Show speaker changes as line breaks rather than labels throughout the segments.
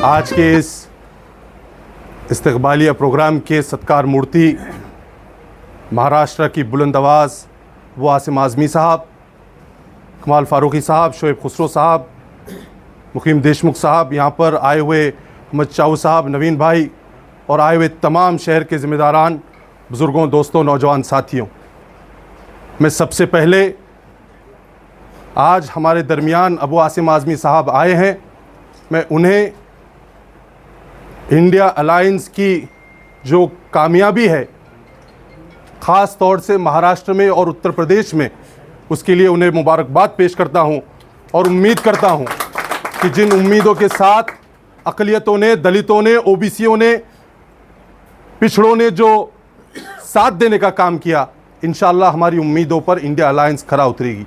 आज के इस इस्तकबालिया प्रोग्राम के सत्कार मूर्ति महाराष्ट्र की बुलंद आवाज़ वो आसिम आज़मी साहब, कमाल फ़ारूकी साहब, शोएब खुसरो साहब, मुकीम देशमुख साहब, यहाँ पर आए हुए अहमद चाऊ साहब, नवीन भाई और आए हुए तमाम शहर के ज़िम्मेदारान, बुज़ुर्गों, दोस्तों, नौजवान साथियों, मैं सबसे पहले आज हमारे दरमियान अबू आसिम आज़मी साहब आए हैं, मैं उन्हें इंडिया अलायंस की जो कामयाबी है ख़ास तौर से महाराष्ट्र में और उत्तर प्रदेश में, उसके लिए उन्हें मुबारकबाद पेश करता हूं और उम्मीद करता हूं कि जिन उम्मीदों के साथ अक़लियतों ने, दलितों ने, ओबीसीयों ने, पिछड़ों ने जो साथ देने का काम किया, इंशाअल्लाह हमारी उम्मीदों पर इंडिया अलायंस खरा उतरेगी।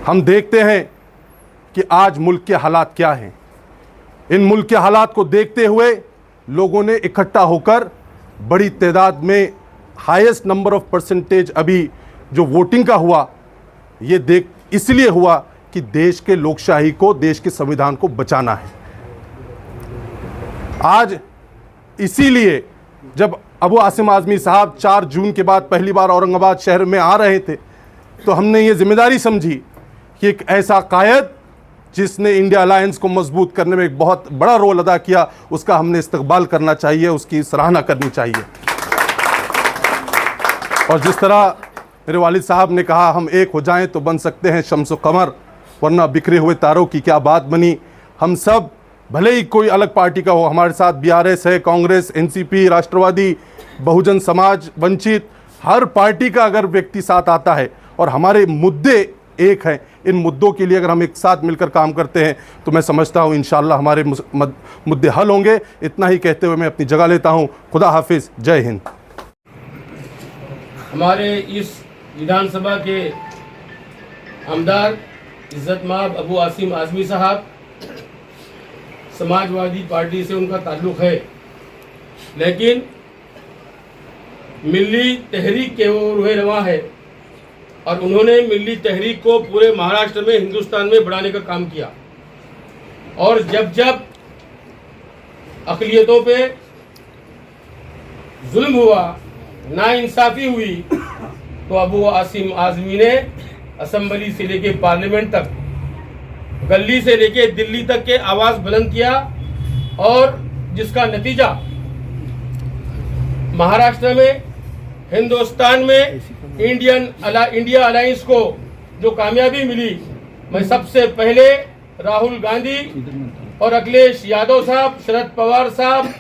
हम देखते हैं कि आज मुल्क के हालात क्या हैं। इन मुल्क के हालात को देखते हुए लोगों ने इकट्ठा होकर बड़ी तादाद में, हाईएस्ट नंबर ऑफ परसेंटेज अभी जो वोटिंग का हुआ, ये इसलिए हुआ कि देश के लोकशाही को, देश के संविधान को बचाना है। आज इसीलिए जब अबू आसिम आज़मी साहब 4 जून के बाद पहली बार औरंगाबाद शहर में आ रहे थे, तो हमने ये जिम्मेदारी समझी कि एक ऐसा कायद जिसने इंडिया अलायंस को मजबूत करने में एक बहुत बड़ा रोल अदा किया, उसका हमने इस्तकबाल करना चाहिए, उसकी सराहना करनी चाहिए। और जिस तरह मेरे वालिद साहब ने कहा, हम एक हो जाएं तो बन सकते हैं शम्स व कमर, वरना बिखरे हुए तारों की क्या बात बनी। हम सब, भले ही कोई अलग पार्टी का हो, हमारे साथ बीआरएस है, कांग्रेस, एनसीपी, राष्ट्रवादी, बहुजन समाज, वंचित, हर पार्टी का अगर व्यक्ति साथ आता है और हमारे मुद्दे एक हैं, इन मुद्दों के लिए अगर हम एक साथ मिलकर काम करते हैं तो मैं समझता हूँ इंशाअल्लाह हमारे मुद्दे हल होंगे। इतना ही कहते हुए मैं अपनी जगह लेता हूँ। खुदा हाफिज़, जय हिंद।
हमारे इस विधानसभा के आमदार इज़्ज़त-माब अबू आसिम आज़मी साहब, समाजवादी पार्टी से उनका ताल्लुक़ है, लेकिन मिली तहरीक के वो रूह रवां है और उन्होंने मिली तहरीक को पूरे महाराष्ट्र में, हिंदुस्तान में बढ़ाने का काम किया। और जब जब अक़लियतों पे जुल्म हुआ, नाइंसाफ़ी हुई, तो अबू आसिम आज़मी ने असम्बली से लेके पार्लियामेंट तक, गली से लेके दिल्ली तक के आवाज़ बुलंद किया और जिसका नतीजा महाराष्ट्र में, हिंदुस्तान में इंडिया अलायंस को जो कामयाबी मिली, मैं सबसे पहले राहुल गांधी और अखिलेश यादव साहब, शरद पवार साहब,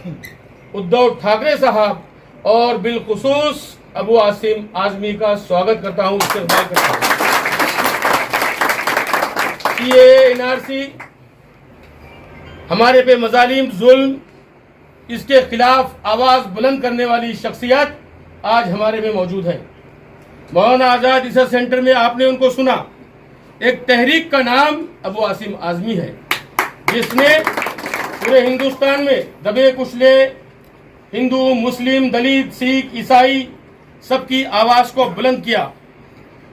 उद्धव ठाकरे साहब और बिलखुसूस अबू आसिम आज़मी का स्वागत करता हूं, इस्तेमाल करता हूं। ये एनआरसी हमारे पे मजालिम, जुल्म, इसके खिलाफ आवाज बुलंद करने वाली शख्सियत आज हमारे में मौजूद है। मौलाना आज़ाद रिसर्च सेंटर में आपने उनको सुना। एक तहरीक का नाम अबू आसिम आज़मी है, जिसने पूरे हिंदुस्तान में दबे कुचले हिंदू, मुस्लिम, दलित, सिख, ईसाई सबकी आवाज़ को बुलंद किया।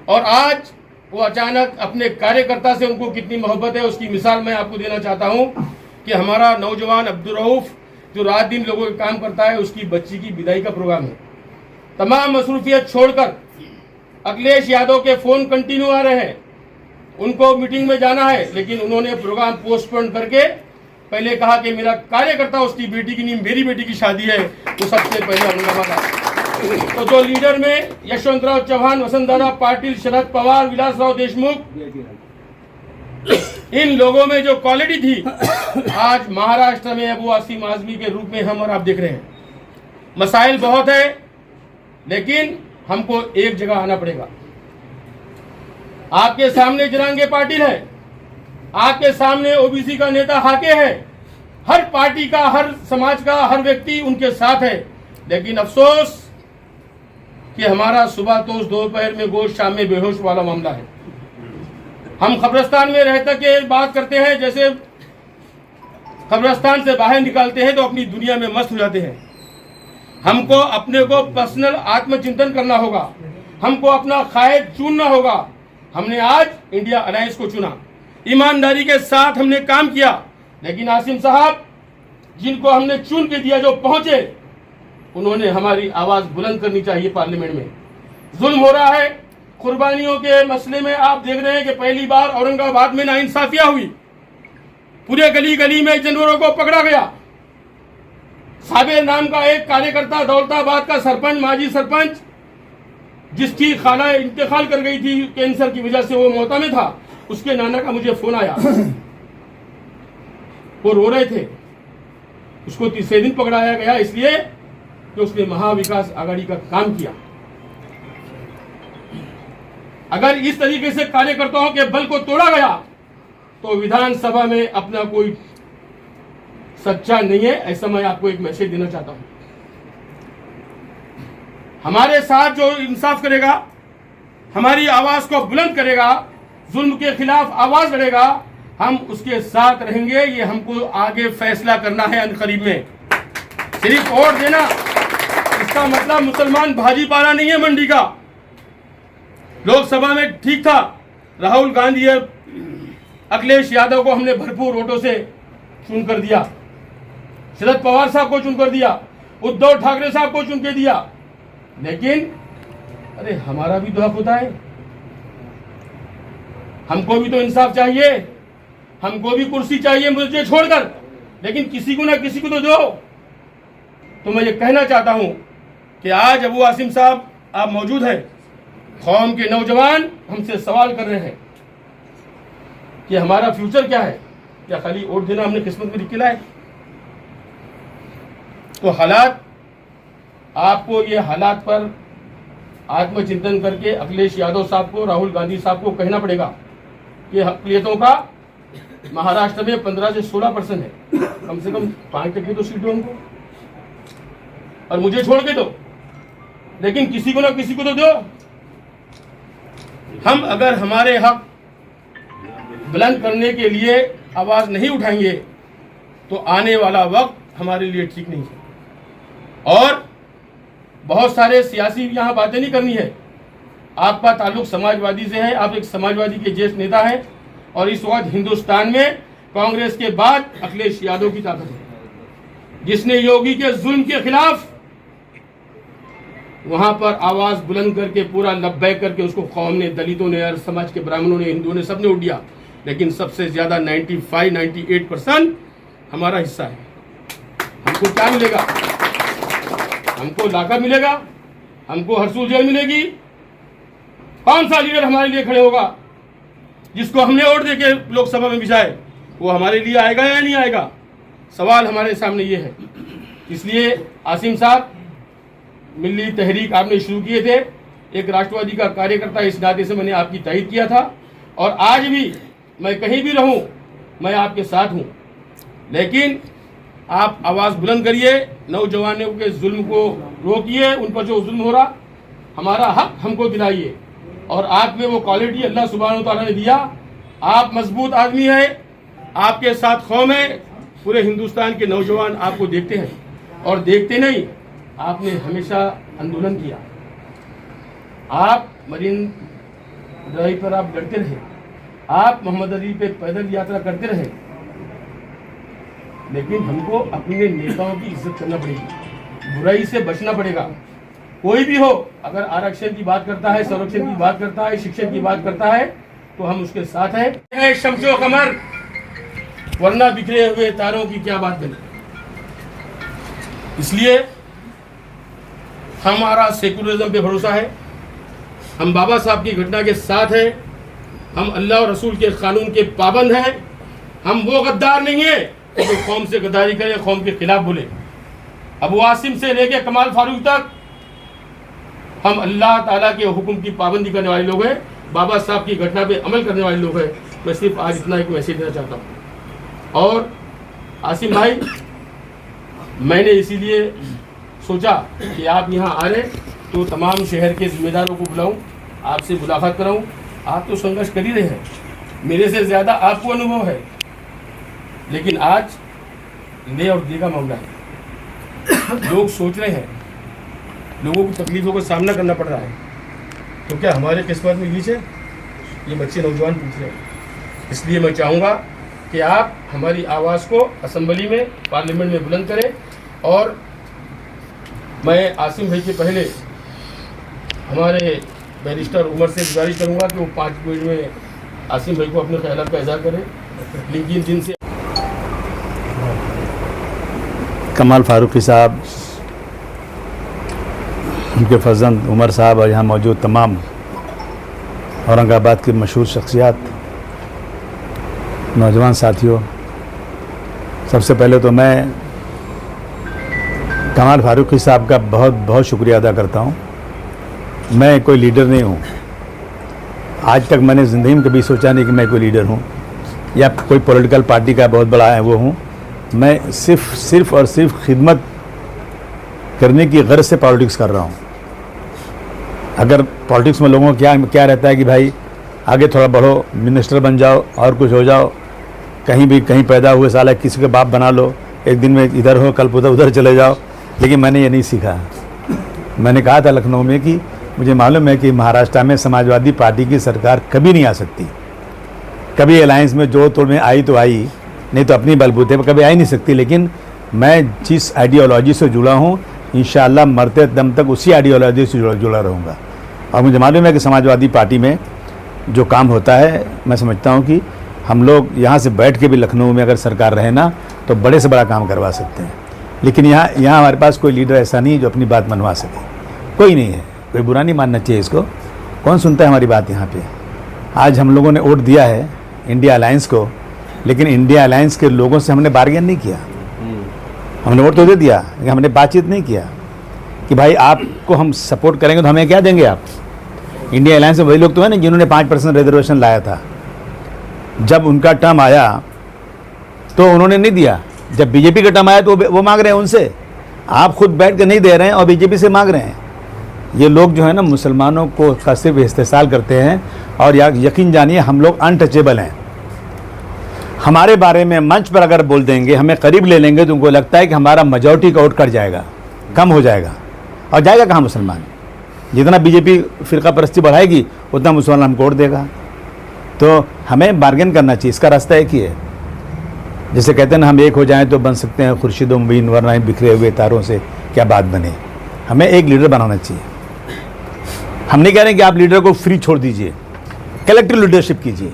और आज वो अचानक अपने कार्यकर्ता से उनको कितनी मोहब्बत है, उसकी मिसाल मैं आपको देना चाहता हूँ कि हमारा नौजवान अब्दुल रऊफ जो रात दिन लोगों का काम करता है, उसकी बच्ची की विदाई का प्रोग्राम है। तमाम मसरूफियत छोड़कर अखिलेश यादव के फ़ोन कंटिन्यू आ रहे हैं, उनको मीटिंग में जाना है, लेकिन उन्होंने प्रोग्राम पोस्टपोन करके पहले कहा कि मेरा कार्यकर्ता, उसकी बेटी की नहीं, मेरी बेटी की शादी है, तो सबसे पहले औरंगाबाद आए। तो जो लीडर में यशवंतराव चौहान, वसंतदादा पाटिल, शरद पवार, विलासराव देशमुख, इन लोगों में जो क्वालिटी थी, आज महाराष्ट्र में अबू आसिम आज़मी के रूप में हम और आप देख रहे हैं। मसाइल बहुत है, लेकिन हमको एक जगह आना पड़ेगा। आपके सामने जरांगे पाटिल है, आपके सामने ओबीसी का नेता हाके है, हर पार्टी का, हर समाज का, हर व्यक्ति उनके साथ है। लेकिन अफसोस कि हमारा सुबह तोश, दोपहर में गोश, शाम में बेहोश वाला मामला है। हम कब्रिस्तान में रहते के बात करते हैं, जैसे कब्रिस्तान से बाहर निकालते हैं तो अपनी दुनिया में मस्त हो जाते हैं। हमको अपने को पर्सनल आत्मचिंतन करना होगा, हमको अपना कायद चुनना होगा। हमने आज इंडिया अलायंस को चुना, ईमानदारी के साथ हमने काम किया लेकिन आसिम साहब जिनको हमने चुन के दिया, जो पहुंचे, उन्होंने हमारी आवाज बुलंद करनी चाहिए। पार्लियामेंट में जुल्म हो रहा है। कुर्बानियों के मसले में आप देख रहे हैं कि पहली बार औरंगाबाद में नाइंसाफियां हुई। पूरे गली गली में जानवरों को पकड़ा गया। साबिर नाम का एक कार्यकर्ता, दौलताबाद का सरपंच, माजी सरपंच, जिसकी खाला इंतकाल कर गई थी कैंसर की वजह से, वो मौता में था, उसके नाना का मुझे फोन आया। वो रो रहे थे। उसको तीसरे दिन पकड़ाया गया इसलिए कि उसने महाविकास आघाड़ी का काम किया। अगर इस तरीके से कार्यकर्ताओं के बल को तोड़ा गया तो विधानसभा में अपना कोई सच्चा नहीं है। ऐसा मैं आपको एक मैसेज देना चाहता हूं। हमारे साथ जो इंसाफ करेगा, हमारी आवाज को बुलंद करेगा, जुल्म के खिलाफ आवाज लड़ेगा, हम उसके साथ रहेंगे। ये हमको आगे फैसला करना है अनकरीब में। सिर्फ वोट देना इसका मतलब मुसलमान भाजीपाला नहीं है मंडी का। लोकसभा में ठीक था, राहुल गांधी और अखिलेश यादव को हमने भरपूर वोटों से चुन कर दिया, शरद पवार साहब को चुन कर दिया, उद्धव ठाकरे साहब को चुन के दिया। लेकिन अरे हमारा भी तो हक होता है, हमको भी तो इंसाफ चाहिए, हमको भी कुर्सी चाहिए मुझे छोड़कर, लेकिन किसी को ना किसी को तो दो। तो मैं ये कहना चाहता हूं कि आज अबू आसिम साहब आप मौजूद हैं। कौम के नौजवान हमसे सवाल कर रहे हैं कि हमारा फ्यूचर क्या है, क्या खाली वोट देना हमने किस्मत में लिख के लाए? तो हालात, आपको ये हालात पर आत्मचिंतन करके अखिलेश यादव साहब को, राहुल गांधी साहब को कहना पड़ेगा कि अक़लियतों का महाराष्ट्र में 15 से 16% है, कम से कम 5% तो सीट दो उनको, और मुझे छोड़ के दो, लेकिन किसी को ना किसी को तो दो। हम अगर हमारे हक बुलंद करने के लिए आवाज नहीं उठाएंगे तो आने वाला वक्त हमारे लिए ठीक नहीं है। और बहुत सारे सियासी यहाँ बातें नहीं करनी है। आपका ताल्लुक समाजवादी से है, आप एक समाजवादी के ज्येष्ठ नेता हैं, और इस वक्त हिंदुस्तान में कांग्रेस के बाद अखिलेश यादव की ताकत है, जिसने योगी के जुल्म के खिलाफ वहां पर आवाज बुलंद करके पूरा लब्बैक करके उसको कौम ने, दलितों ने, हर समाज के ब्राह्मणों ने, हिंदुओं ने, सबने उठ दिया। लेकिन सबसे ज्यादा 95-98% हमारा हिस्सा है। हमको क्या मिलेगा? हमको लाका मिलेगा, हमको हरसूल जेल मिलेगी। कौन सा लीडर हमारे लिए खड़े होगा जिसको हमने वोट देके लोकसभा में भिजाए? वो हमारे लिए आएगा या नहीं आएगा? सवाल हमारे सामने ये है। इसलिए आसिम साहब, मिल्ली तहरीक आपने शुरू किए थे, एक राष्ट्रवादी का कार्यकर्ता इस नाते से मैंने आपकी तारीफ किया था, और आज भी मैं कहीं भी रहूं मैं आपके साथ हूं। लेकिन आप आवाज बुलंद करिए, नौजवानों के जुल्म को रोकिए, उन पर जो जुल्म हो रहा, हमारा हक हमको दिलाइए। और आप में वो क्वालिटी अल्लाह सुब्हानहू तआला ने दिया। आप मजबूत आदमी है, आपके साथ कौम है, पूरे हिंदुस्तान के नौजवान आपको देखते हैं, और देखते नहीं, आपने हमेशा आंदोलन किया। आप मरीन ड्राइव पर आप लड़ते रहे, आप मोहम्मद अली पे पैदल यात्रा करते रहे। लेकिन हमको अपने नेताओं की इज्जत करना पड़ेगी, बुराई से बचना पड़ेगा। कोई भी हो, अगर आरक्षण की बात करता है, संरक्षण की बात करता है, शिक्षण की बात करता है, तो हम उसके साथ हैं। शम्सो कमर, वरना बिखरे हुए तारों की क्या बात बनी। इसलिए हमारा सेकुलरिज्म पे भरोसा है, हम बाबा साहब की घटना के साथ हैं, हम अल्लाह और रसूल के कानून के पाबंद हैं। हम वो गद्दार नहीं है जो कौम से गद्दारी करे, कौम के खिलाफ बोले। अबू आसिम से लेके कमाल फारूक तक हम अल्लाह ताला के हुक्म की पाबंदी करने वाले लोग हैं, बाबा साहब की घटना पे अमल करने वाले लोग हैं। मैं सिर्फ आज इतना एक मैसेज देना चाहता हूँ। और आसिम भाई, मैंने इसीलिए सोचा कि आप यहाँ आ रहे तो तमाम शहर के जिम्मेदारों को बुलाऊं, आपसे मुलाकात कराऊं। आप तो संघर्ष कर ही रहे हैं, मेरे से ज़्यादा आपको अनुभव है, लेकिन आज ले और दे का मामला है। लोग सोच रहे हैं, लोगों की तकलीफों का सामना करना पड़ रहा है, तो क्या हमारे किस्मत में बीच है? ये बच्चे नौजवान पूछ रहे हैं। इसलिए मैं चाहूँगा कि आप हमारी आवाज़ को असेंबली में, पार्लियामेंट में बुलंद करें। और मैं आसिम भाई के पहले हमारे बैरिस्टर उमर से गुजारिश करूंगा कि वो 5 मिनट में आसिम भाई को अपने ख्यालात का इज़हार करें। लेकिन दिन से
कमाल फारूकी साहब, उनके फर्जंद उमर साहब और यहाँ मौजूद तमाम औरंगाबाद की मशहूर शख्सियात, नौजवान साथियों, सबसे पहले तो मैं कमाल फारूकी साहब का बहुत बहुत शुक्रिया अदा करता हूँ। मैं कोई लीडर नहीं हूँ, आज तक मैंने ज़िंदगी में कभी सोचा नहीं कि मैं कोई लीडर हूँ या कोई पॉलिटिकल पार्टी का बहुत बड़ा है वो हूँ। मैं सिर्फ और सिर्फ खिदमत करने की गर्ज से पॉलिटिक्स कर रहा हूँ। अगर पॉलिटिक्स में लोगों को क्या रहता है कि भाई आगे थोड़ा बढ़ो, मिनिस्टर बन जाओ और कुछ हो जाओ, कहीं पैदा हुए साला किसी के बाप बना लो, एक दिन में इधर हो कल उधर चले जाओ। लेकिन मैंने ये नहीं सीखा। मैंने कहा था लखनऊ में कि मुझे मालूम है कि महाराष्ट्र में समाजवादी पार्टी की सरकार कभी नहीं आ सकती। कभी अलायंस में जो तोड़ में आई तो आई, नहीं तो अपनी बलबूते पर कभी आ ही नहीं सकती। लेकिन मैं जिस आइडियोलॉजी से जुड़ा हूँ, इंशाअल्लाह मरते दम तक उसी आइडियोलॉजी से जुड़ा रहूँगा। और मुझे मालूम है कि समाजवादी पार्टी में जो काम होता है, मैं समझता हूँ कि हम लोग यहाँ से बैठ के भी लखनऊ में अगर सरकार रहे ना तो बड़े से बड़ा काम करवा सकते हैं। लेकिन यहाँ हमारे पास कोई लीडर ऐसा नहीं है जो अपनी बात मनवा सके, कोई नहीं है। कोई बुरा नहीं मानना चाहिए इसको, कौन सुनता है हमारी बात यहाँ पे। आज हम लोगों ने वोट दिया है इंडिया अलायंस को, लेकिन इंडिया अलायंस के लोगों से हमने बार्गेन नहीं किया। हमने वोट तो दे दिया, लेकिन हमने बातचीत नहीं किया कि भाई आपको हम सपोर्ट करेंगे तो हमें क्या देंगे आप। इंडिया अलायंस में वही लोग तो हैं ना जिन्होंने 5% रिजर्वेशन लाया था। जब उनका टर्म आया तो उन्होंने नहीं दिया, जब बीजेपी का टर्म आया तो वो मांग रहे हैं उनसे। आप खुद बैठ कर नहीं दे रहे हैं और बीजेपी से मांग रहे हैं। ये लोग जो है ना मुसलमानों को का सिर्फ इस्तेसाल करते हैं। और यकीन जानिए हम लोग अनटचेबल हैं। हमारे बारे में मंच पर अगर बोल देंगे, हमें करीब ले लेंगे तो उनको लगता है कि हमारा मेजॉरिटी का वोट कट जाएगा, कम हो जाएगा। और जाएगा कहाँ मुसलमान? जितना बीजेपी फ़िरका परस्ती बढ़ाएगी उतना मुसलमान हमको वोट देगा। तो हमें बार्गेन करना चाहिए, इसका रास्ता एक ही है। जैसे कहते हैं ना, हम एक हो जाएं तो बन सकते हैं खुर्शीद व मुबीन, वरना बिखरे हुए तारों से क्या बात बने। हमें एक लीडर बनाना चाहिए। हम नहीं कह रहे हैं कि आप लीडर को फ्री छोड़ दीजिए, कलेक्टिव लीडरशिप कीजिए,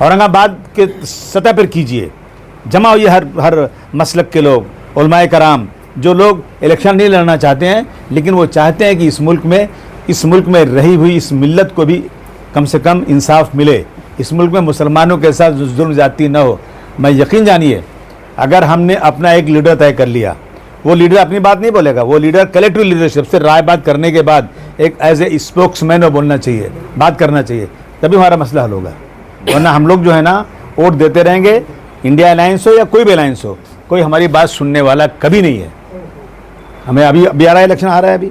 औरंगाबाद के सतह पर कीजिए। जमा हुई हर मसलक के लोग, उलमाए कराम, जो लोग इलेक्शन नहीं लड़ना चाहते हैं लेकिन वो चाहते हैं कि इस मुल्क में रही हुई इस मिल्लत को भी कम से कम इंसाफ मिले, इस मुल्क में मुसलमानों के साथ जुल्म ज़्यादती न हो। मैं यकीन जानिए, अगर हमने अपना एक लीडर तय कर लिया, वो लीडर अपनी बात नहीं बोलेगा, वो लीडर कलेक्टिव लीडरशिप से राय बात करने के बाद एक एज ए स्पोक्समैन बोलना चाहिए, बात करना चाहिए, तभी हमारा मसला हल होगा। वरना हम लोग जो है ना वोट देते रहेंगे, इंडिया अलायंस हो या कोई भी अलायंस हो, कोई हमारी बात सुनने वाला कभी नहीं है। हमें अभी आ रहा है, इलेक्शन आ रहा है, अभी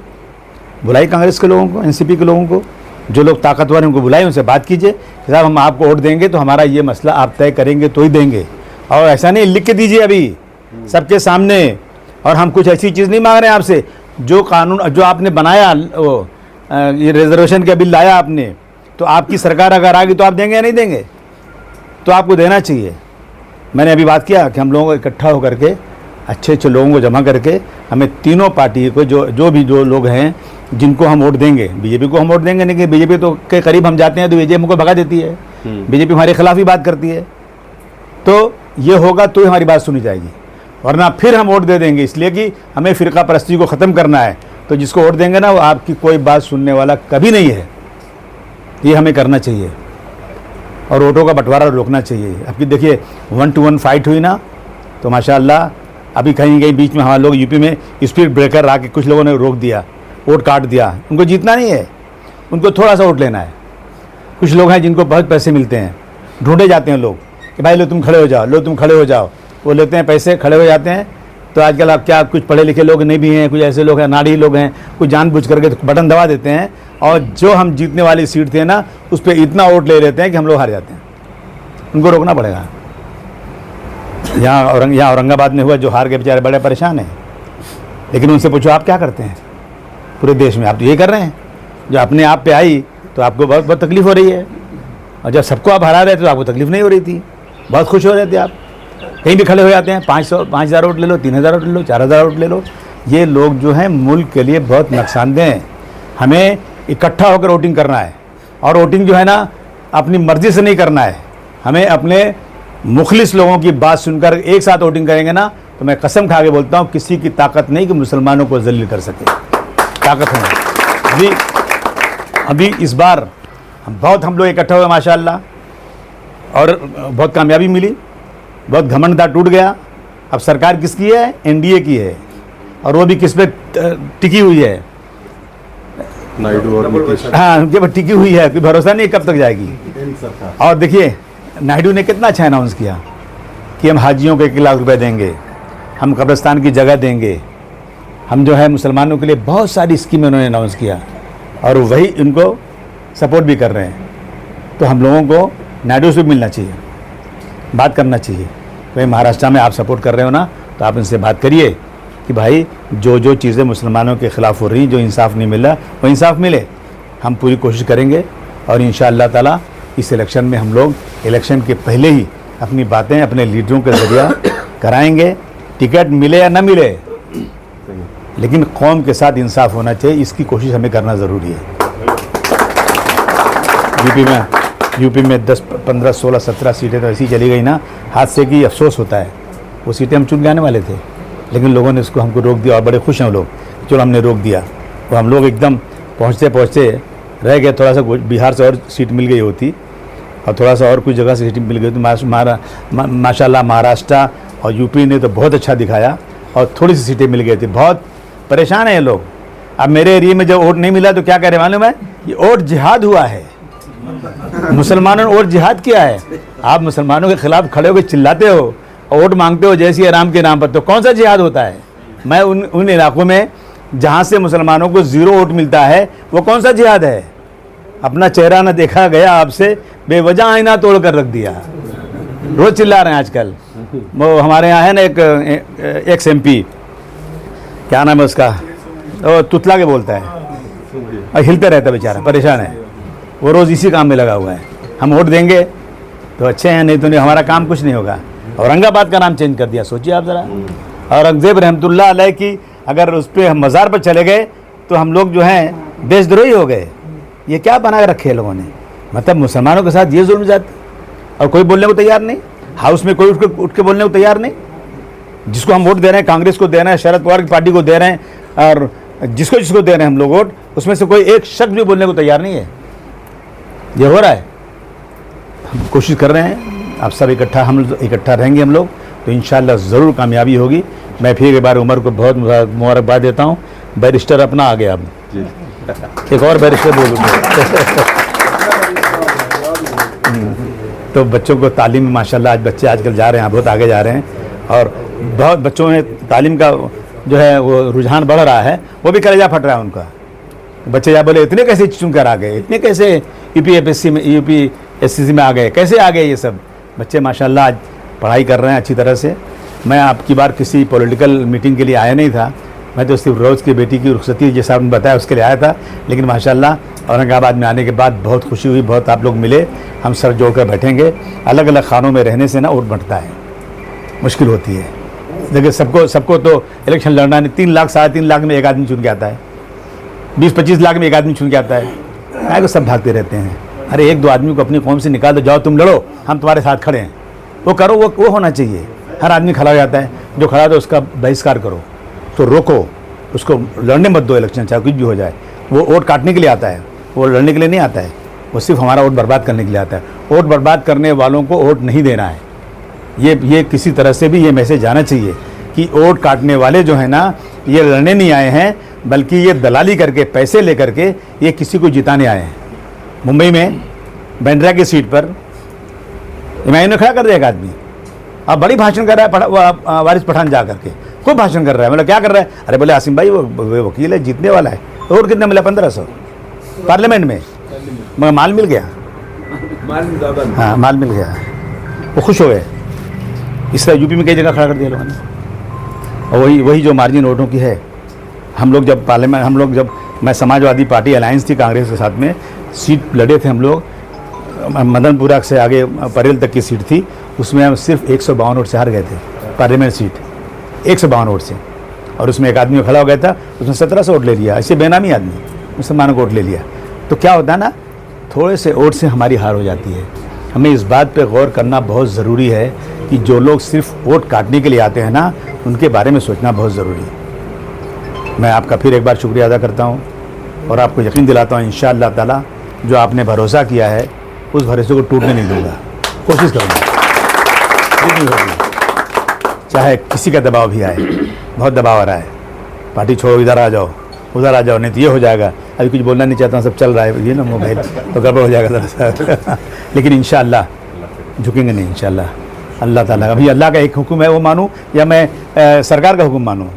बुलाई कांग्रेस के लोगों को, एनसीपी के लोगों को, जो लोग ताकतवर हैं उनको बुलाए, उनसे बात कीजिए कि साहब हम आपको वोट देंगे तो हमारा ये मसला आप तय करेंगे तो ही देंगे। और ऐसा नहीं लिख के दीजिए अभी सबके सामने। और हम कुछ ऐसी चीज़ नहीं मांग रहे हैं आपसे। जो कानून जो आपने बनाया, वो ये रिजर्वेशन का बिल लाया आपने, तो आपकी सरकार अगर आ गई तो आप देंगे या नहीं देंगे? तो आपको देना चाहिए। मैंने अभी बात किया कि हम लोगों को इकट्ठा होकर के अच्छे लोगों को जमा करके हमें तीनों पार्टी को जो लोग हैं जिनको हम वोट देंगे, बीजेपी को हम वोट देंगे नहीं कि बीजेपी तो के करीब हम जाते हैं तो बीजेपी को भगा देती है, बीजेपी हमारे खिलाफ ही बात करती है। तो ये होगा तो ही हमारी बात सुनी जाएगी, वरना फिर हम वोट दे देंगे इसलिए कि हमें फ़िरका परस्ती को ख़त्म करना है। तो जिसको वोट देंगे ना वो आपकी कोई बात सुनने वाला कभी नहीं है। ये हमें करना चाहिए और वोटों का बंटवारा रोकना चाहिए। आपकी देखिए 1-to-1 फाइट हुई ना, तो माशाअल्लाह अभी कहीं बीच में हमारे लोग यूपी में स्पीड ब्रेकर आके कुछ लोगों ने रोक दिया, वोट काट दिया। उनको जीतना नहीं है, उनको थोड़ा सा वोट लेना है। कुछ लोग हैं जिनको बहुत पैसे मिलते हैं, ढूंढे जाते हैं लोग कि भाई लो तुम खड़े हो जाओ, लो तुम खड़े हो जाओ, वो लेते हैं पैसे, खड़े हो जाते हैं। तो आजकल आप क्या, कुछ पढ़े लिखे लोग नहीं भी हैं, कुछ ऐसे लोग हैं नाड़ी लोग हैं, कुछ जानबूझ करके बटन दबा देते हैं और जो हम जीतने वाली सीट थे ना उस पर इतना वोट ले लेते हैं कि हम लोग हार जाते हैं। उनको रोकना पड़ेगा। यहाँ औरंगाबाद में हुआ, जो हार के बेचारे बड़े परेशान हैं, लेकिन उनसे पूछो आप क्या करते हैं पूरे देश में? आप तो ये कर रहे हैं। जो अपने आप पे आई तो आपको बहुत तकलीफ़ हो रही है, और जब सबको आप हरा रहे थे तो आपको तकलीफ़ नहीं हो रही थी। बहुत खुश हो रहे थे आप। कहीं भी खड़े हो जाते हैं, 5,000 वोट ले लो, 3,000 वोट ले लो, 4,000 वोट ले लो। ये लोग जो हैं मुल्क के लिए बहुत नुकसानदेह हैं। हमें इकट्ठा होकर वोटिंग करना है, और वोटिंग जो है ना अपनी मर्जी से नहीं करना है। हमें अपने मुखलिस लोगों की बात सुनकर एक साथ वोटिंग करेंगे ना, तो मैं कसम खा के बोलता हूँ किसी की ताकत नहीं कि मुसलमानों को जलील कर सके। ताकत है अभी इस बार हम लोग इकट्ठा हुए माशाअल्लाह, और बहुत कामयाबी मिली, बहुत घमंड था, टूट गया। अब सरकार किसकी है? एनडीए की है, और वो भी किस पे टिकी हुई है?
नायडू और नीतीश।
हाँ, उनके पर टिकी हुई है, कोई भरोसा नहीं कब तक जाएगी। और देखिए नायडू ने कितना अच्छा अनाउंस किया कि हम हाजियों को 1 लाख रुपए देंगे, हम कब्रिस्तान की जगह देंगे, हम जो है मुसलमानों के लिए बहुत सारी स्कीमें उन्होंने अनाउंस किया, और वही उनको सपोर्ट भी कर रहे हैं। तो हम लोगों को नायडू से मिलना चाहिए, बात करना चाहिए। तो महाराष्ट्र में आप सपोर्ट कर रहे हो ना, तो आप इनसे बात करिए कि भाई जो चीज़ें मुसलमानों के ख़िलाफ़ हो रही, जो इंसाफ नहीं मिल रहा, वो इंसाफ मिले। हम पूरी कोशिश करेंगे, और इंशाअल्लाह ताला इस इलेक्शन में हम लोग इलेक्शन के पहले ही अपनी बातें अपने लीडरों के ज़रिया कराएंगे। टिकट मिले या ना मिले, लेकिन कौम के साथ इंसाफ होना चाहिए, इसकी कोशिश हमें करना ज़रूरी है। यूपी में 10, 15, 16, 17 सीटें तो ऐसी चली गई ना, हादसे की अफसोस होता है। वो सीटें हम चुन के आने वाले थे, लेकिन लोगों ने इसको हमको रोक दिया, और बड़े खुश हैं लोग, चलो हमने रोक दिया। तो हम लोग एकदम पहुँचते रह गए। थोड़ा सा बिहार से और सीट मिल गई होती, और थोड़ा सा और कुछ जगह से सीट मिल गई तो माशाल्लाह महाराष्ट्र और यूपी ने तो बहुत अच्छा दिखाया, और थोड़ी सी सीटें मिल गई थी। बहुत परेशान हैं ये लोग। अब मेरे एरिया में जब वोट नहीं मिला तो क्या कह रहे मालूम है? ये वोट जिहाद हुआ है, मुसलमानों ने वोट जिहाद किया है। आप मुसलमानों के खिलाफ खड़े होकर चिल्लाते हो और वोट मांगते हो जैसी आराम के नाम पर, तो कौन सा जिहाद होता है? मैं उन इलाकों में जहाँ से मुसलमानों को 0 वोट मिलता है, वो कौन सा जिहाद है? अपना चेहरा न देखा गया आपसे, बेवजह आईना तोड़ कर रख दिया। रोज़ चिल्ला रहे हैं आजकल। वो हमारे यहाँ है ना एक एक्स MP, क्या नाम है उसका, वो तुतला के बोलता है, और हिलते रहता है बेचारा, परेशान है। वो रोज़ इसी काम में लगा हुआ है। हम वोट देंगे तो अच्छे हैं, नहीं तो नहीं, हमारा काम कुछ नहीं होगा। औरंगाबाद का नाम चेंज कर दिया, सोचिए आप ज़रा। औरंगज़ेब रहमतुल्लाह अलैह की अगर उस पर हम मज़ार पर चले गए तो हम लोग जो हैं देशद्रोही हो गए। ये क्या बना के रखे लोगों ने? मतलब मुसलमानों के साथ ये जुल्म जाता, और कोई बोलने को तैयार नहीं। हाउस में कोई उठ के बोलने को तैयार नहीं। जिसको हम वोट दे रहे हैं, कांग्रेस को दे रहे हैं, शरद पवार की पार्टी को दे रहे हैं, और जिसको दे रहे हैं हम लोग वोट, उसमें से कोई एक शख्स भी बोलने को तैयार नहीं है। ये हो रहा है। हम कोशिश कर रहे हैं, आप सब इकट्ठा रहेंगे हम लोग, तो इंशाअल्लाह ज़रूर कामयाबी होगी। मैं फिर एक बार उमर को बहुत मुबारकबाद देता हूँ। बैरिस्टर अपना आ गया, अब एक और बैरिस्टर बोल तो बच्चों को तालीम में माशाल्लाह आज बच्चे आजकल जा रहे हैं, बहुत आगे जा रहे हैं, और बहुत बच्चों में तालीम का जो है वो रुझान बढ़ रहा है। वो भी कलेजा फट रहा है उनका। बच्चे या बोले इतने कैसे चुन कर आ गए, इतने कैसे यूपीएससी में आ गए, कैसे आ गए ये सब बच्चे? माशाल्लाह आज पढ़ाई कर रहे हैं अच्छी तरह से। मैं आपकी बार किसी पॉलिटिकल मीटिंग के लिए आया नहीं था, मैं तो सिर्फ रोज़ की बेटी की रुखसती जैसा आपने बताया उसके लिए आया था। लेकिन माशाल्लाह औरंगाबाद में आने के बाद बहुत खुशी हुई, बहुत आप लोग मिले, हम सर जोड़ कर बैठेंगे। अलग अलग खानों में रहने से ना वोट बढ़ता है, मुश्किल होती है। देखिए सबको तो इलेक्शन लड़ना नहीं। 3 लाख 3.5 लाख में एक आदमी चुन के आता है, 20-25 लाख में एक आदमी चुन के आता है। क्या को सब भागते रहते हैं? अरे 1-2 आदमी को अपनी कौम से निकाल दो, जाओ तुम लड़ो, हम तुम्हारे साथ खड़े हैं, वो करो। वो होना चाहिए। हर आदमी खड़ा हो जाता है, जो खड़ा तो उसका बहिष्कार करो, तो रोको, उसको लड़ने मत दो इलेक्शन, चाहे कुछ भी हो जाए। वो वोट काटने के लिए आता है, वो लड़ने के लिए नहीं आता है। वो सिर्फ हमारा वोट बर्बाद करने के लिए आता है। वोट बर्बाद करने वालों को वोट नहीं देना है। ये किसी तरह से भी ये मैसेज जाना चाहिए कि वोट काटने वाले जो है ना, ये लड़ने नहीं आए हैं, बल्कि ये दलाली करके पैसे लेकर के ये किसी को जिताने आए हैं। मुंबई में बांद्रा की सीट पर इमाम ने खड़ा कर दिया एक आदमी, अब बड़ी भाषण कर रहा है, वारिस पठान जा करके खूब भाषण कर रहा है। मतलब क्या कर रहा है? अरे बोले आसिम भाई वो वकील है, जीतने वाला है। वोट कितना मिला? 1500 पार्लियामेंट में, मगर माल मिल गया। हाँ, माल मिल गया, वो खुश हो गए। इस तरह यूपी में कई जगह खड़ा कर दिया लोगों ने। और वही जो मार्जिन वोटों की है, हम लोग जब पार्लियामेंट, मैं समाजवादी पार्टी अलायंस थी कांग्रेस के साथ में, सीट लड़े थे हम लोग मदनपुरा से आगे परेल तक की सीट थी, उसमें हम सिर्फ 152 वोट से हार गए थे पार्लियामेंट सीट, 152 वोट से। और उसमें एक आदमी खड़ा हो गया था, उसने 1700 वोट ले लिया, ऐसे बेनामी आदमी मुसलमानों को वोट ले लिया। तो क्या होता है ना, थोड़े से वोट से हमारी हार हो जाती है। हमें इस बात पे गौर करना बहुत ज़रूरी है कि जो लोग सिर्फ वोट काटने के लिए आते हैं ना, उनके बारे में सोचना बहुत ज़रूरी है। मैं आपका फिर एक बार शुक्रिया अदा करता हूँ और आपको यकीन दिलाता हूँ इंशाअल्लाह ताला जो आपने भरोसा किया है उस भरोसे को टूटने नहीं दूंगा, कोशिश करूँगा जितनी होगी, चाहे किसी का दबाव भी आए। बहुत दबाव आ रहा है, पार्टी छोड़ो, इधर आ जाओ, उधर आ जाओ, नहीं तो ये हो जाएगा। अभी कुछ बोलना नहीं चाहता हूँ, सब चल रहा है ये ना मोबाइल, तो गड़बड़ हो जाएगा ज़रा सा। लेकिन इंशाअल्लाह झुकेंगे नहीं इंशाअल्लाह। अल्लाह ताला, अभी अल्लाह का एक हुक्म है वो मानूं या मैं सरकार का हुक्म मानूं?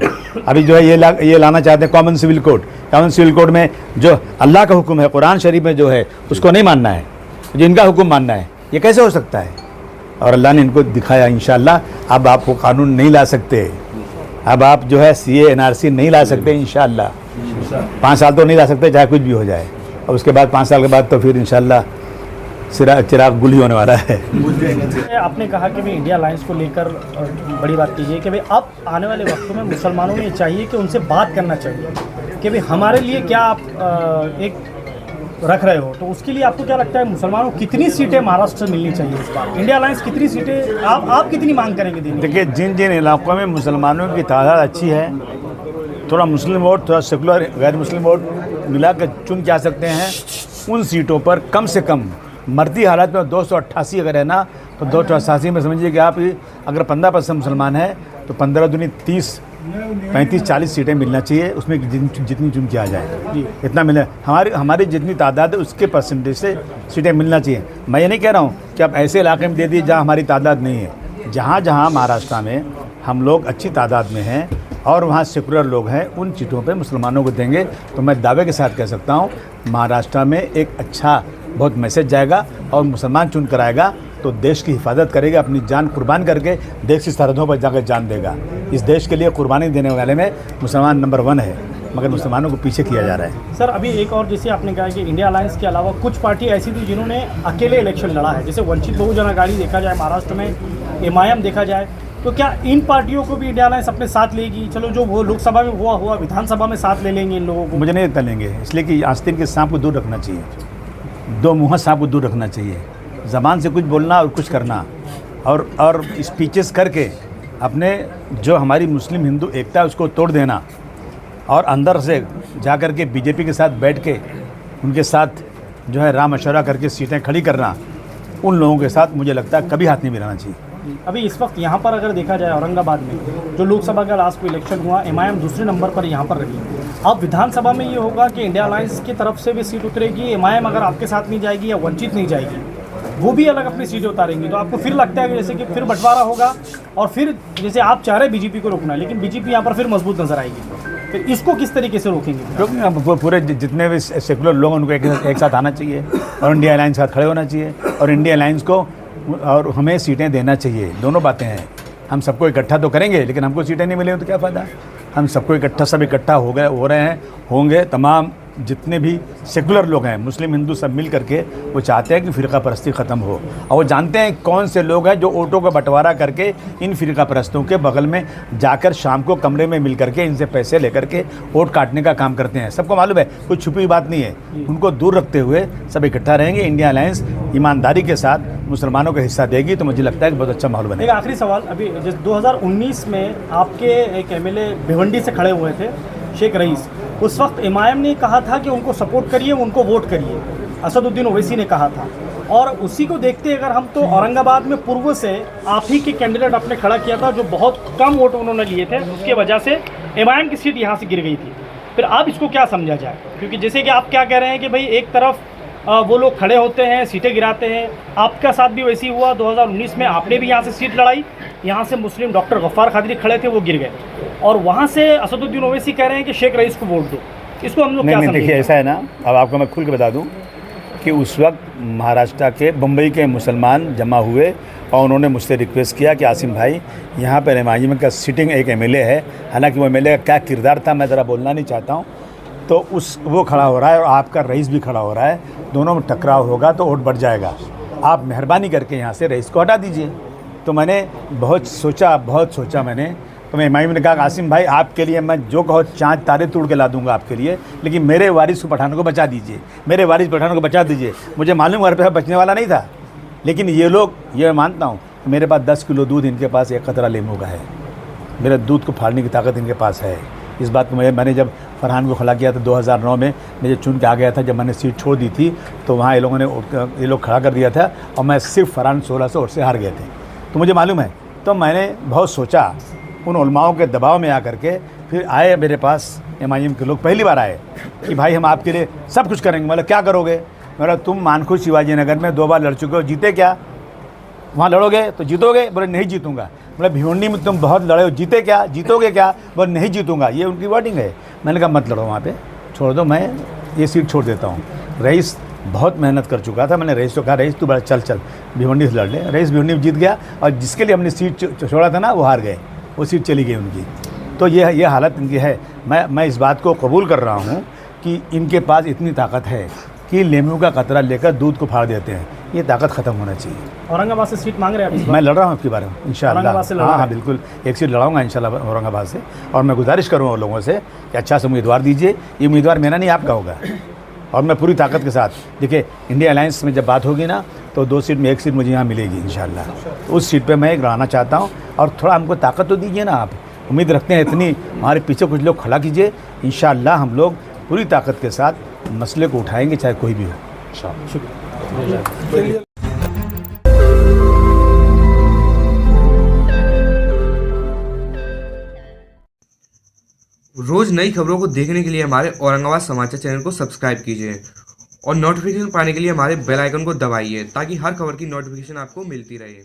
अभी जो है ये लाना चाहते हैं common civil code. Common civil code में जो अल्लाह का हुक्म है, कुरान शरीफ में जो है, उसको नहीं मानना है, जो इनका हुक्म मानना है। ये कैसे हो सकता है? और अल्लाह ने इनको दिखाया इंशाअल्लाह। अब आप वो कानून नहीं ला सकते, अब आप जो है CA NRC नहीं ला सकते इंशाअल्लाह। 5 साल तो नहीं ला सकते, चाहे कुछ भी हो जाए। और उसके बाद 5 साल के बाद तो फिर इंशाअल्लाह चिराग गुल ही होने वाला है।
आपने कहा कि भाई इंडिया अलायंस को लेकर बड़ी बात कीजिए कि भाई अब आने वाले वक्तों में मुसलमानों में चाहिए कि उनसे बात करना चाहिए कि भाई हमारे लिए क्या आप एक रख रहे हो। तो उसके लिए आपको क्या लगता है मुसलमानों को कितनी सीटें महाराष्ट्र से मिलनी चाहिए इस बार? इंडिया अलायंस कितनी सीटें आप कितनी मांग करेंगे देने?
देखिए, जिन जिन इलाकों में मुसलमानों की तादाद अच्छी है, थोड़ा मुस्लिम वोट, थोड़ा सेकुलर गैर मुस्लिम वोट मिला कर चुन के आ सकते हैं, उन सीटों पर कम से कम मरती हालत में 288 अगर है ना, तो 288 में समझिए कि आप अगर 15% मुसलमान है तो 15 दूनी 30, 35, 40 सीटें मिलना चाहिए। उसमें जितनी चुन के आ जाए इतना मिले। हमारी जितनी तादाद है उसके परसेंटेज से सीटें मिलना चाहिए। मैं ये नहीं कह रहा हूँ कि आप ऐसे इलाके में दे दिए जहाँ हमारी तादाद नहीं है। जहाँ जहाँ महाराष्ट्र में हम लोग अच्छी तादाद में हैं और वहाँ सेकुलर लोग हैं, उन सीटों पे मुसलमानों को देंगे। तो मैं दावे के साथ कह सकता हूँ महाराष्ट्र में एक अच्छा बहुत मैसेज जाएगा और मुसलमान चुन कर आएगा तो देश की हिफाजत करेगा, अपनी जान कुर्बान करके देश की सरहदों पर जाकर जान देगा। इस देश के लिए कुर्बानी देने वाले में मुसलमान नंबर 1 है, मगर मुसलमानों को पीछे किया जा रहा है।
सर, अभी एक और जैसे आपने कहा कि इंडिया अलायंस के अलावा कुछ पार्टी ऐसी थी जिन्होंने अकेले इलेक्शन लड़ा है, जैसे वंचित बहुजन अघाड़ी देखा जाए महाराष्ट्र में, MIM देखा जाए, तो क्या इन पार्टियों को भी इंडिया अलायंस अपने साथ लेगी? चलो जो वो लोकसभा में हुआ विधानसभा में साथ ले लेंगे इन लोगों को? मुझे
नहीं लगता लेंगे, इसलिए कि आस्तीन के सांप को दूर रखना चाहिए, दो मुँह सांप को दूर रखना चाहिए। ज़बान से कुछ बोलना और कुछ करना और स्पीचेस करके अपने जो हमारी मुस्लिम हिंदू एकता है उसको तोड़ देना और अंदर से जा कर के बीजेपी के साथ बैठ के उनके साथ जो है राम मशवरा करके सीटें खड़ी करना, उन लोगों के साथ मुझे लगता है कभी हाथ नहीं मिलाना चाहिए।
अभी इस वक्त यहाँ पर अगर देखा जाए औरंगाबाद में जो लोकसभा का लास्ट को इलेक्शन हुआ, MIM दूसरे नंबर पर यहाँ पर रही। अब विधानसभा में ये होगा कि इंडिया अलायंस की तरफ से भी सीट उतरेगी, MIM अगर आपके साथ नहीं जाएगी या वंचित नहीं जाएगी, वो भी अलग अपनी सीटें उतारेंगी। तो आपको फिर लगता है कि जैसे कि फिर बंटवारा होगा और फिर जैसे आप चाह रहे बीजेपी को रोकना, लेकिन बीजेपी यहाँ पर फिर मजबूत नजर आएगी, फिर इसको किस तरीके से रोकेंगे?
पूरे जितने भी सेकुलर लोग उनको एक साथ आना चाहिए और इंडिया अलायंस के साथ खड़े होना चाहिए और इंडिया अलायंस को और हमें सीटें देना चाहिए। दोनों बातें हैं। हम सबको इकट्ठा तो करेंगे लेकिन हमको सीटें नहीं मिलेंगी तो क्या फ़ायदा? हम सबको इकट्ठा सब इकट्ठा हो रहे हैं, होंगे। तमाम जितने भी सेकुलर लोग हैं, मुस्लिम हिंदू सब मिल करके वो चाहते हैं कि फ़िरका परस्ती ख़त्म हो और वो जानते हैं कौन से लोग हैं जो वोटों का बंटवारा करके इन फ़िरका परस्तों के बगल में जाकर शाम को कमरे में मिल करके इनसे पैसे लेकर के वोट काटने का काम करते हैं। सबको मालूम है, कोई छुपी बात नहीं है। उनको दूर रखते हुए सब इकट्ठा रहेंगे। इंडिया अलायंस ईमानदारी के साथ मुसलमानों का हिस्सा देगी तो मुझे लगता है कि बहुत अच्छा माहौल बनेगा।
एक आखिरी सवाल, अभी 2019 में आपके एक MLA भिवंडी से खड़े हुए थे शेख रईस, उस वक्त MIM ने कहा था कि उनको सपोर्ट करिए, उनको वोट करिए, असदुद्दीन ओवैसी ने कहा था। और उसी को देखते अगर हम तो औरंगाबाद में पूर्व से आप ही के कैंडिडेट आपने खड़ा किया था जो बहुत कम वोट उन्होंने लिए थे, उसके वजह से MIM की सीट यहाँ से गिर गई थी। फिर आप इसको क्या समझा जाए? क्योंकि जैसे कि आप क्या कह रहे हैं कि भाई एक तरफ वो लोग खड़े होते हैं, सीटें गिराते हैं, आपका साथ भी वैसे ही हुआ। 2019 में आपने भी यहाँ से सीट लड़ाई, यहाँ से मुस्लिम डॉक्टर गफ्फार कादरी खड़े थे, वो गिर गए, और वहाँ से असदुद्दीन ओवैसी कह रहे हैं कि शेख रईस को वोट दो। इसको हम लोग क्या समझें?
देखिए, ऐसा है ना, अब आपको मैं खुल के बता दूं कि उस वक्त महाराष्ट्र के बम्बई के मुसलमान जमा हुए और उन्होंने मुझसे रिक्वेस्ट किया कि आसिम भाई यहाँ पर MIM का सिटिंग एक MLA है, हालांकि वो MLA का क्या किरदार था मैं ज़रा बोलना नहीं चाहता हूँ, तो वो खड़ा हो रहा है और आपका रईस भी खड़ा हो रहा है, दोनों में टकराव होगा तो वोट बढ़ जाएगा। आप मेहरबानी करके यहाँ से रईस को हटा दीजिए। तो मैंने बहुत सोचा मैंने, तो मैं इमाम ने कहा आसिम भाई आपके लिए मैं जो कहो चाँद तारे तोड़ के ला दूंगा आपके लिए, लेकिन मेरे वारिस पठानों को बचा दीजिए, मेरे वारिस पठानों को बचा दीजिए। मुझे मालूम घर पे बचने वाला नहीं था, लेकिन ये लोग, ये मानता हूँ मेरे पास 10 किलो दूध, इनके पास 1 कतरा लेमू का है। मेरे दूध को फाड़ने की ताकत इनके पास है। इस बात को मैंने जब फरहान को खड़ा किया था 2009 में, मुझे चुन के आ गया था, जब मैंने सीट छोड़ दी थी तो वहाँ ये लोग खड़ा कर दिया था और मैं सिर्फ फरहान 1600 वोट से हार गए थे। तो मुझे मालूम है, तो मैंने बहुत सोचा, उन उलमाओं के दबाव में आकर के फिर आए मेरे पास MIM के लोग, पहली बार आए कि भाई हम आपके लिए सब कुछ करेंगे। मतलब क्या करोगे? मतलब तुम मानखुश शिवाजी नगर में 2 बार लड़ चुके हो, जीते क्या? वहाँ लड़ोगे तो जीतोगे? बोले नहीं जीतूंगा। मतलब भिवंडी में तुम बहुत लड़े हो, जीते क्या? जीतोगे क्या? बोले नहीं जीतूंगा। ये उनकी वर्डिंग है। मैंने कहा मत लड़ो वहाँ पे, छोड़ दो, मैं ये सीट छोड़ देता हूँ। रईस बहुत मेहनत कर चुका था। मैंने रईस को कहा रईस तू बड़ा चल भिवंडी से लड़ ले। रईस भिवंडी में जीत गया और जिसके लिए हमने सीट छोड़ा था ना वो हार गए, वो सीट चली गई उनकी। तो ये हालत इनकी है। मैं इस बात को कबूल कर रहा हूँ कि इनके पास इतनी ताकत है कि लेमू का कतरा लेकर दूध को फाड़ देते हैं। ये ताकत ख़त्म होना चाहिए।
औरंगाबाद से सीट मांग रहे हैं आप?
मैं लड़ रहा हूँ आपके बारे में इंशाअल्लाह। हाँ बिल्कुल, एक सीट लड़ाऊंगा इंशाअल्लाह औरंगाबाद से। और मैं गुजारिश करूँगा लोगों से कि अच्छा से उम्मीदवार दीजिए। ये उम्मीदवार मेरा नहीं, आपका होगा। और मैं पूरी ताकत के साथ, देखिए इंडिया अलायंस में जब बात होगी ना तो 2 सीट में 1 सीट मुझे यहाँ मिलेगी इंशाअल्लाह। तो उस सीट पर मैं लड़ाना चाहता हूँ। और थोड़ा हमको ताकत तो दीजिए ना, आप उम्मीद रखते हैं इतनी, हमारे पीछे कुछ लोग खड़ा कीजिए। इंशाअल्लाह हम लोग पूरी ताकत के साथ मसले को उठाएंगे, चाहे कोई भी हो। शुक्रिया।
रोज नई खबरों को देखने के लिए हमारे औरंगाबाद समाचार चैनल को सब्सक्राइब कीजिए और नोटिफिकेशन पाने के लिए हमारे बेल आइकन को दबाइए ताकि हर खबर की नोटिफिकेशन आपको मिलती रहे।